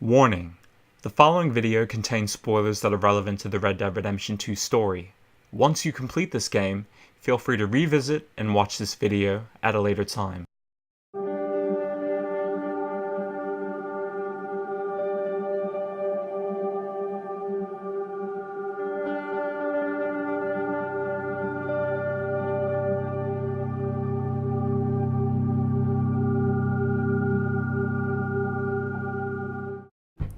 Warning: the following video contains spoilers that are relevant to the Red Dead Redemption 2 story. Once you complete this game, feel free to revisit and watch this video at a later time.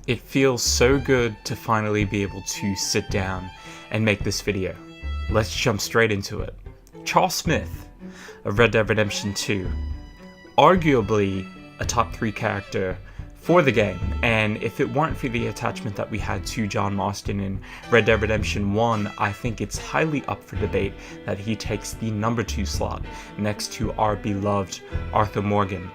It feels so good to finally be able to sit down and make this video. Let's jump straight into it. Charles Smith of Red Dead Redemption 2. Arguably a top 3 character for the game, and if it weren't for the attachment that we had to John Marston in Red Dead Redemption 1, I think it's highly up for debate that he takes the number 2 slot next to our beloved Arthur Morgan.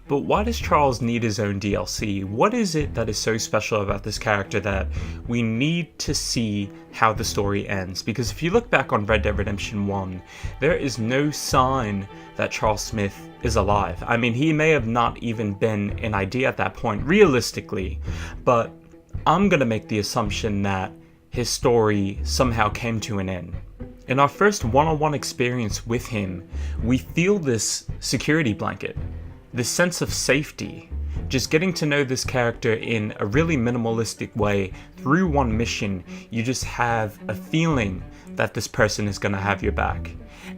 But why does Charles need his own DLC? What is it that is so special about this character that we need to see how the story ends? Because if you look back on Red Dead Redemption 1, there is no sign that Charles Smith is alive. I mean, he may have not even been an idea at that point, realistically, but I'm gonna make the assumption that his story somehow came to an end. In our first one-on-one experience with him, we feel this security blanket. This sense of safety, just getting to know this character in a really minimalistic way through one mission, you just have a feeling that this person is going to have your back.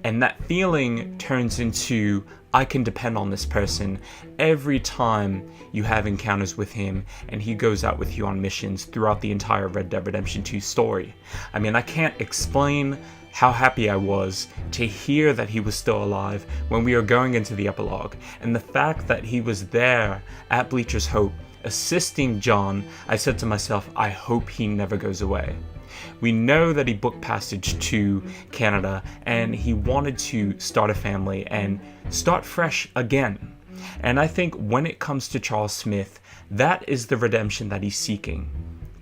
And that feeling turns into, I can depend on this person every time you have encounters with him and he goes out with you on missions throughout the entire Red Dead Redemption 2 story. I mean, I can't explain how happy I was to hear that he was still alive when we were going into the epilogue, and the fact that he was there at Bleacher's Hope assisting John. I said to myself, I hope he never goes away. We know that he booked passage to Canada and he wanted to start a family and start fresh again. And I think when it comes to Charles Smith, that is the redemption that he's seeking.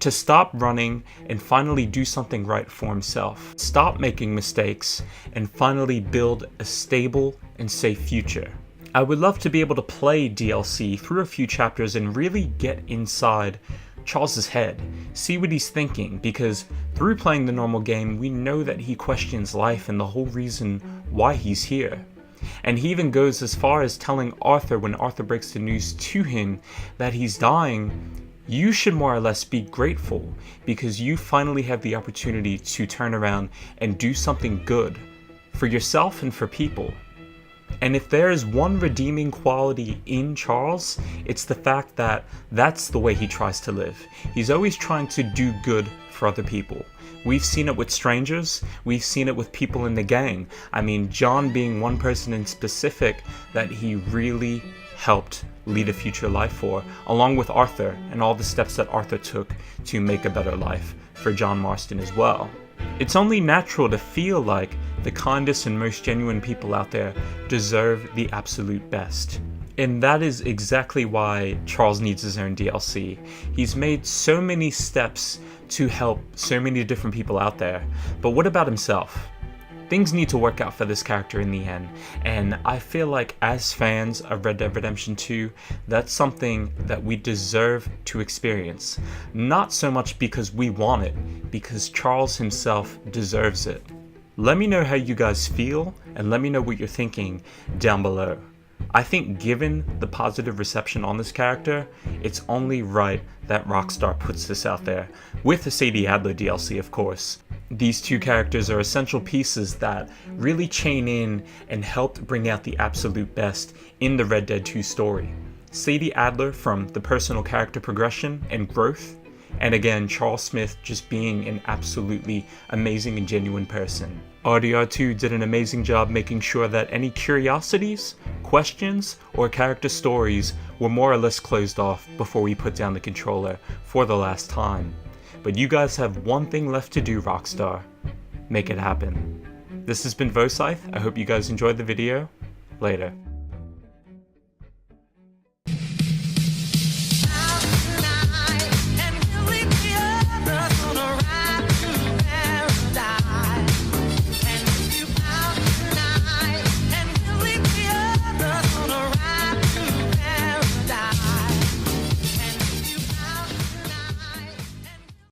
To stop running and finally do something right for himself. Stop making mistakes and finally build a stable and safe future. I would love to be able to play DLC through a few chapters and really get inside Charles's head, see what he's thinking, because through playing the normal game, we know that he questions life and the whole reason why he's here. And he even goes as far as telling Arthur, when Arthur breaks the news to him that he's dying, you should more or less be grateful because you finally have the opportunity to turn around and do something good for yourself and for people. And if there is one redeeming quality in Charles, it's the fact that that's the way he tries to live. He's always trying to do good for other people. We've seen it with strangers, we've seen it with people in the gang. I mean, John being one person in specific that he really helped lead a future life for, along with Arthur and all the steps that Arthur took to make a better life for John Marston as well. It's only natural to feel like the kindest and most genuine people out there deserve the absolute best. And that is exactly why Charles needs his own DLC. He's made so many steps to help so many different people out there, but what about himself? Things need to work out for this character in the end, and I feel like as fans of Red Dead Redemption 2, that's something that we deserve to experience. Not so much because we want it, because Charles himself deserves it. Let me know how you guys feel, and let me know what you're thinking down below. I think given the positive reception on this character, it's only right that Rockstar puts this out there, with the Sadie Adler DLC of course. These two characters are essential pieces that really chain in and helped bring out the absolute best in the Red Dead 2 story. Sadie Adler from the personal character progression and growth, and again Charles Smith just being an absolutely amazing and genuine person. RDR2 did an amazing job making sure that any curiosities, questions, or character stories were more or less closed off before we put down the controller for the last time. But you guys have one thing left to do, Rockstar. Make it happen. This has been Vhosythe. I hope you guys enjoyed the video. Later.